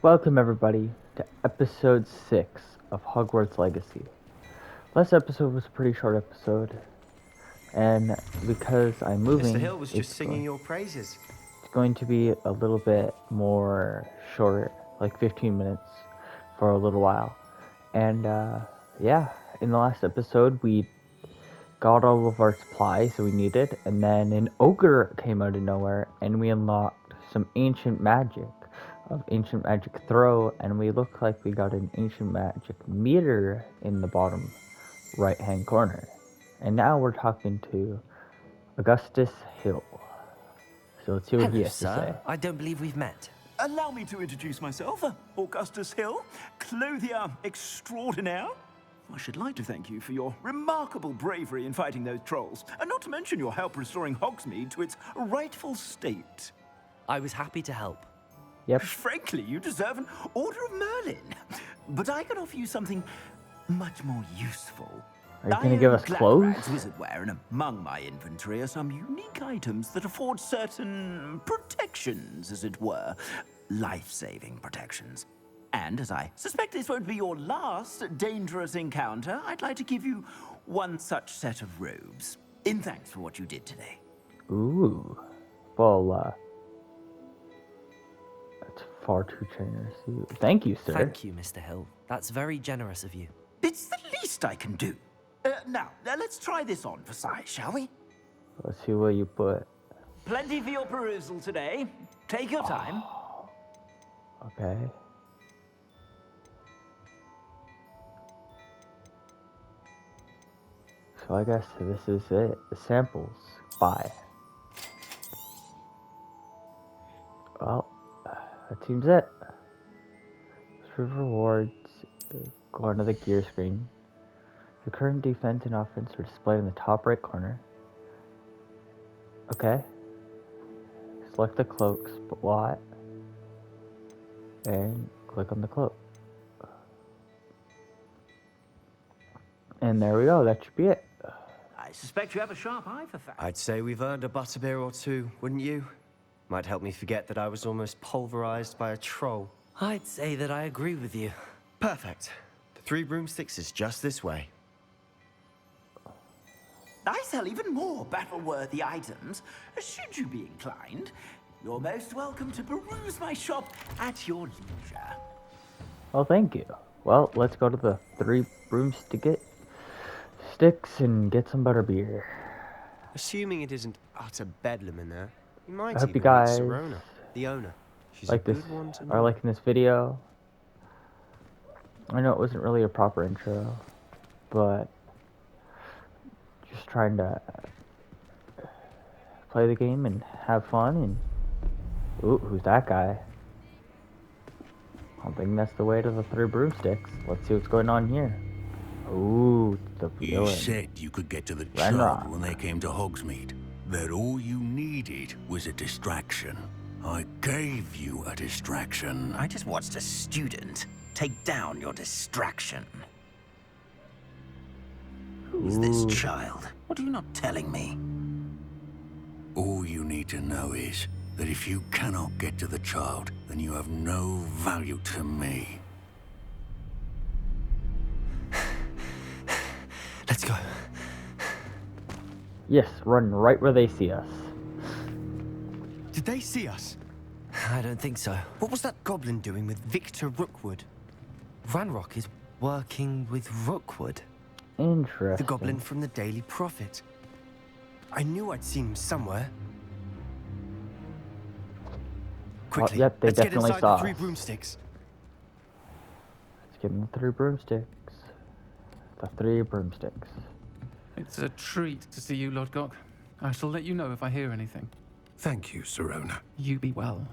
Welcome everybody to episode 6 of Hogwarts Legacy. Last episode was a pretty short episode, and because I'm Mr. moving, Hill was just singing your praises. it's going to be a little bit more short, like 15 minutes for a little while. And yeah, in the last episode we got all of our supplies that we needed, and then an ogre came out of nowhere, and we unlocked some ancient magic throw, and we look like we got an ancient magic meter in the bottom right hand corner. And now we're talking to Augustus Hill. So let's see what he Hello, has to say. sir. I don't believe we've met. Allow me to introduce myself, Augustus Hill, clothier extraordinaire. I should like to thank you for your remarkable bravery in fighting those trolls, and not to mention your help restoring Hogsmeade to its rightful state. I was happy to help. Yep. Frankly, you deserve an Order of Merlin. But I can offer you something much more useful. Are you going to give us clothes? Wizardwear, and among my inventory are some unique items that afford certain protections, as it were. Life-saving protections. And as I suspect this won't be your last dangerous encounter, I'd like to give you one such set of robes, in thanks for what you did today. Ooh. Well, that's far too generous. Thank you, sir. Thank you, Mr. Hill. That's very generous of you. It's the least I can do. Now, let's try this on for size, shall we? Let's see what you put. Plenty for your perusal today. Take your time. Okay. So I guess this is it. The samples. Buy. Well, that seems it. Improve rewards. Go onto the gear screen. The current defense and offense are displayed in the top right corner. Okay. Select the cloaks, but what? And click on the cloak. And there we go, that should be it. I suspect you have a sharp eye for facts. I'd say we've earned a butterbeer or two, wouldn't you? Might help me forget that I was almost pulverized by a troll. I'd say that I agree with you. Perfect. The 3 broomsticks is just this way. I sell even more battle-worthy items. Should you be inclined, you're most welcome to peruse my shop at your leisure. Well, thank you. Well, let's go to the 3 broomsticks and get some butterbeer. Assuming it isn't utter bedlam in there, you might I hope even you guys meet Sirona, the owner. She's like a this, good one to are know. liking this video. I know it wasn't really a proper intro, but just trying to play the game and have fun. And ooh, who's that guy? I don't think that's the way to the 3 broomsticks. Let's see what's going on here. Ooh, the You villain. said you could get to the Renrock. child when they came to Hogsmeade. That all you needed was a distraction. I gave you a distraction. I just watched a student take down your distraction. Who's this Ooh. child? What are you not telling me? All you need to know is that if you cannot get to the child, then you have no value to me. Let's go. Yes, run right where they see us. Did they see us? I don't think so. What was that goblin doing with Victor Rookwood? Ranrock is working with Rookwood, Interesting. the goblin from the Daily Prophet. I knew I'd seen him somewhere. Quickly, yep, they let's get definitely inside saw the 3 us. broomsticks. Let's give them the 3 broomsticks. The 3 broomsticks. It's a treat to see you, Lodgok. I shall let you know if I hear anything. Thank you, Sirona. You be well.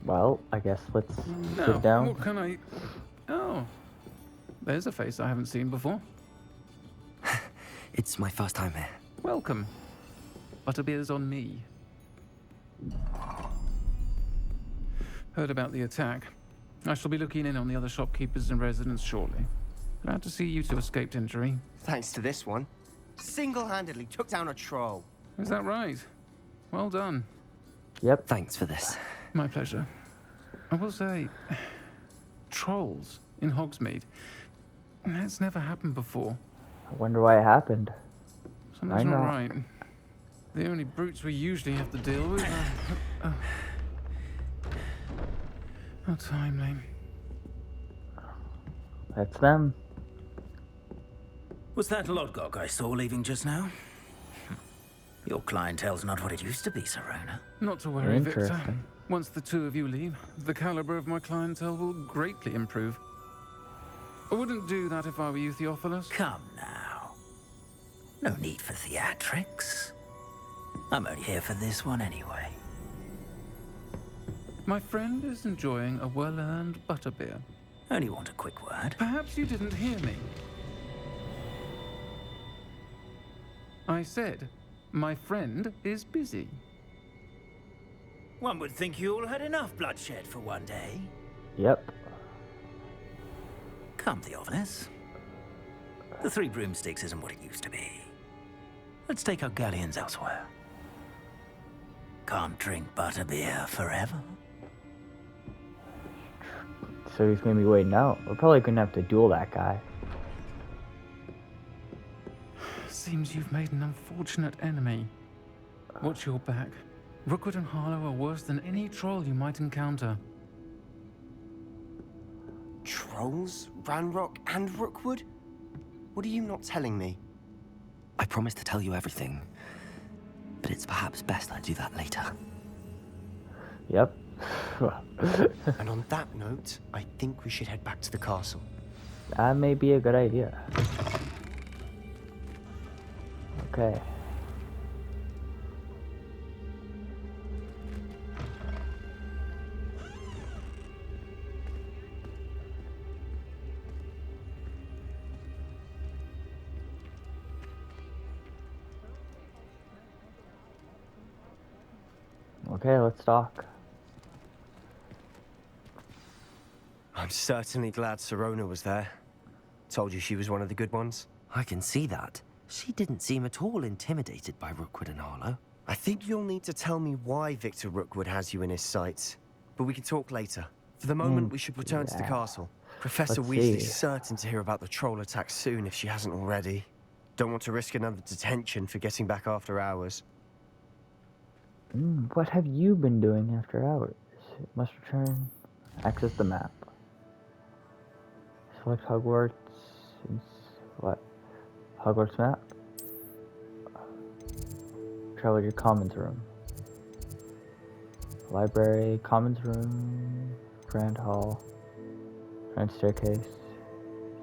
Well, I guess let's Now, sit down. what can I... Oh, there's a face I haven't seen before. It's my first time here. Welcome. Butterbeer's on me. Heard about the attack. I shall be looking in on the other shopkeepers and residents shortly. Glad to see you two escaped injury. Thanks to this one. Single-handedly took down a troll. Is that right? Well done. Yep. Thanks for this. My pleasure. I will say, trolls in Hogsmeade. That's never happened before. I wonder why it happened. Something's I not know. right. The only brutes we usually have to deal with are... How timely. That's them. Was that Lodgok I saw leaving just now? Your clientele's not what it used to be, Serona. Not to worry, Victor. Interesting. Once the two of you leave, the caliber of my clientele will greatly improve. I wouldn't do that if I were you, Theophilus. Come now. No need for theatrics. I'm only here for this one anyway. My friend is enjoying a well-earned butterbeer. Only want a quick word. Perhaps you didn't hear me. I said, my friend is busy. One would think you all had enough bloodshed for one day. Yep. Come, Theophilus. The Three Broomsticks isn't what it used to be. Let's take our galleons elsewhere. Can't drink butterbeer forever. So he's gonna be waiting out. We're probably gonna have to duel that guy. Seems you've made an unfortunate enemy. Watch your back. Rookwood and Harlow are worse than any troll you might encounter. Trolls? Ranrock and Rookwood? What are you not telling me? I promise to tell you everything, but it's perhaps best I do that later. Yep. And on that note, I think we should head back to the castle. That may be a good idea. Okay. Okay, let's talk. I'm certainly glad Serona was there. Told you she was one of the good ones. I can see that. She didn't seem at all intimidated by Rookwood and Harlow. I think you'll need to tell me why Victor Rookwood has you in his sights. But we can talk later. For the moment, we should return to the yeah. castle. Professor Let's Weasley's see. certain to hear about the troll attack soon if she hasn't already. Don't want to risk another detention for getting back after hours. What have you been doing after hours? Must return. Access the map. Select Hogwarts. What? Hogwarts map. Travel to your commons room. Library, commons room, grand hall, grand staircase,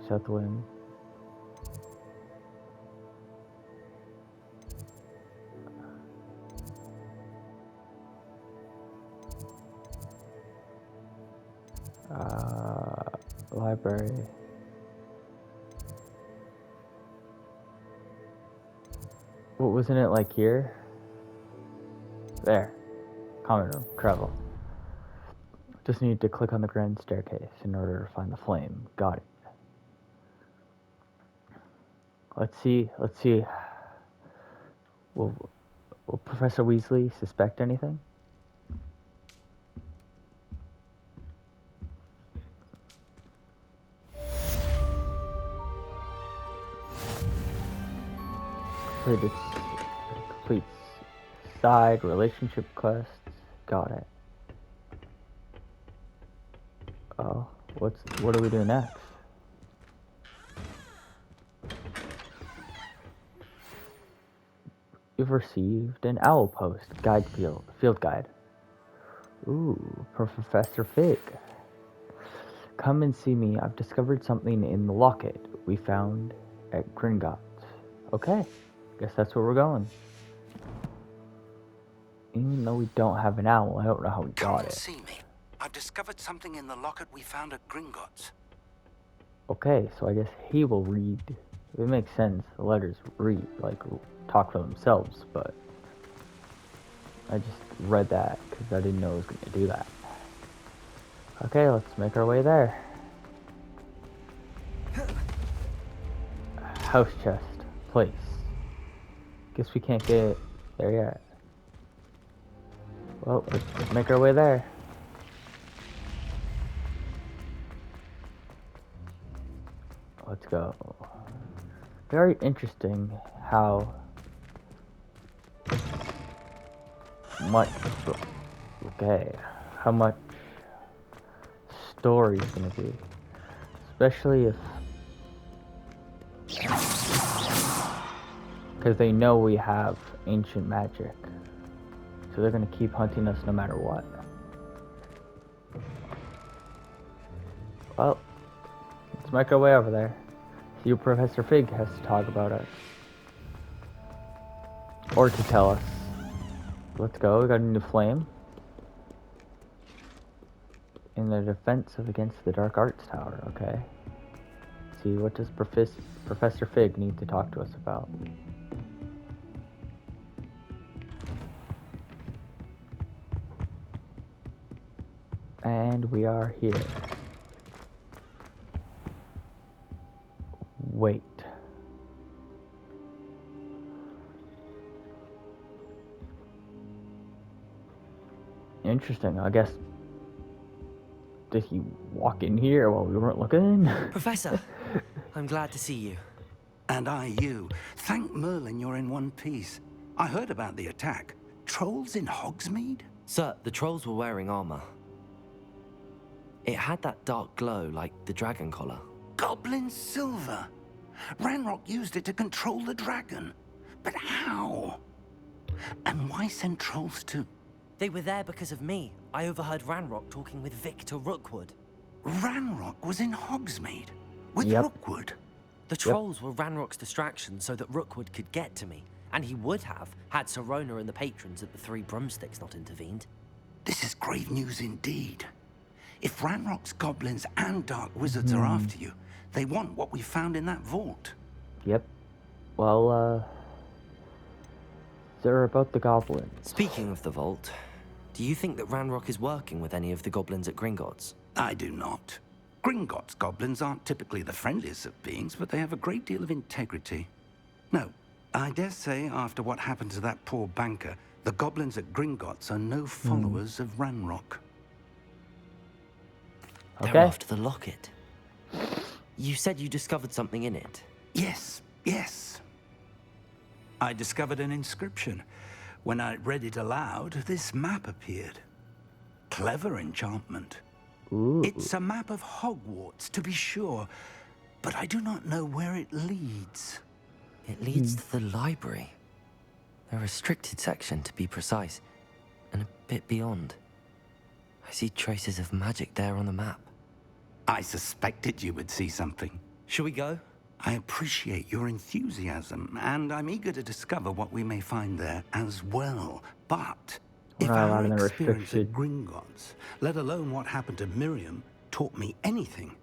south wing. Library. What wasn't it like here? There. Common room. Travel. Just need to click on the grand staircase in order to find the flame. Got it. Let's see. Will Professor Weasley suspect anything? Complete side relationship quests. Got it. Oh, what do we do next? You've received an owl post field guide. Ooh, Professor Fig. Come and see me. I've discovered something in the locket we found at Gringotts. Okay, guess that's where we're going. Even though we don't have an owl, I don't know how we Come got and it. see me. I've discovered something in the locket we found at Gringotts. Okay, so I guess he will read. It makes sense. The letters read, talk for themselves, but I just read that because I didn't know it was going to do that. Okay, let's make our way there. house chest place. Guess we can't get there yet. Well, let's make our way there. Let's go. Very interesting how much, okay, how much story's gonna be. Especially if, because they know we have ancient magic. So they're gonna keep hunting us no matter what. Well, let's make our way over there. See what Professor Fig has to talk about us. Or to tell us. Let's go, we got a new flame. In the defense of against the Dark Arts Tower, okay. Let's see, what does Professor Fig need to talk to us about? And we are here. Wait. Interesting, I guess. Did he walk in here while we weren't looking? Professor, I'm glad to see you. And I you. Thank Merlin you're in one piece. I heard about the attack. Trolls in Hogsmeade? Sir, the trolls were wearing armor. It had that dark glow like the dragon collar. Goblin silver. Ranrock used it to control the dragon. But how? And why send trolls to... They were there because of me. I overheard Ranrock talking with Victor Rookwood. Ranrock was in Hogsmeade? With Yep. Rookwood? The trolls were Ranrock's distraction so that Rookwood could get to me. And he would have, had Serona and the patrons at the Three Broomsticks not intervened. This is grave news indeed. If Ranrock's goblins and dark wizards are after you, they want what we found in that vault. Yep. Well, they're about the goblins. Speaking of the vault, do you think that Ranrock is working with any of the goblins at Gringotts? I do not. Gringotts goblins aren't typically the friendliest of beings, but they have a great deal of integrity. No, I dare say after what happened to that poor banker, the goblins at Gringotts are no followers of Ranrock. They're Okay. after the locket. You said you discovered something in it. Yes, yes. I discovered an inscription. When I read it aloud, this map appeared. Clever enchantment. Ooh. It's a map of Hogwarts, to be sure, but I do not know where it leads. It leads to the library. A restricted section, to be precise, and a bit beyond. I see traces of magic there on the map. I suspected you would see something. Shall we go? I appreciate your enthusiasm, and I'm eager to discover what we may find there as well. But if We're not allowed our in the experience at restricted- Gringotts, let alone what happened to Miriam, taught me anything,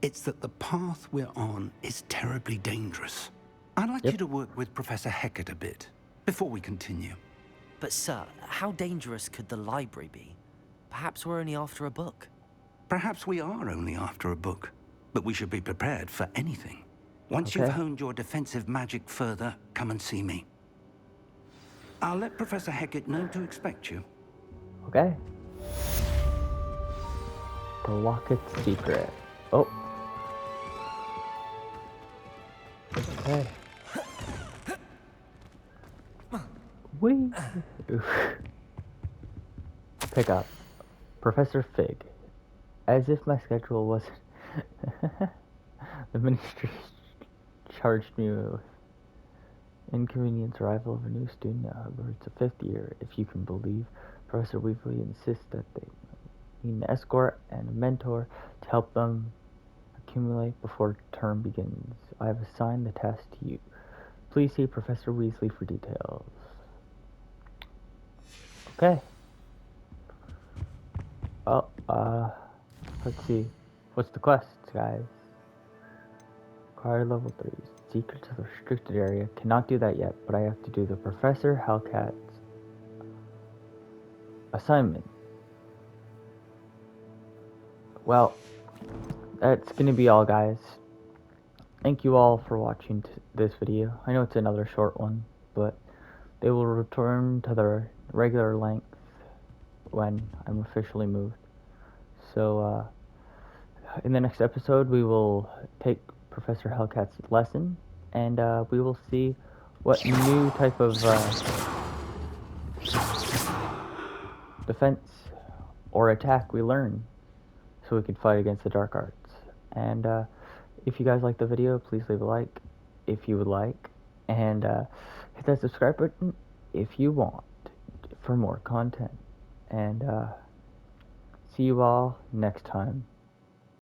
it's that the path we're on is terribly dangerous. I'd like you to work with Professor Hecat a bit before we continue. But sir, how dangerous could the library be? Perhaps we're only after a book. Perhaps we are only after a book, but we should be prepared for anything. Once you've Okay. honed your defensive magic further, come and see me. I'll let Professor Hecat know to expect you. Okay. The locket's secret. Oh. Okay. Wee. Pick up. Professor Fig. As if my schedule wasn't... The ministry charged me with inconvenience arrival of a new student at Hogwarts, a 5th year. If you can believe, Professor Weasley insists that they need an escort and a mentor to help them accumulate before term begins. I have assigned the task to you. Please see Professor Weasley for details. Okay. Well, let's see. What's the quest, guys? Required level 3. Secret to the restricted area. Cannot do that yet, but I have to do the Professor Hellcat's assignment. Well, that's gonna be all, guys. thank you all for watching this video. I know it's another short one, but they will return to their regular length when I'm officially moved. So, in the next episode, we will take Professor Hellcat's lesson, and we will see what new type of defense or attack we learn so we can fight against the dark arts. And if you guys like the video, please leave a like if you would like, and hit that subscribe button if you want for more content. And see you all next time.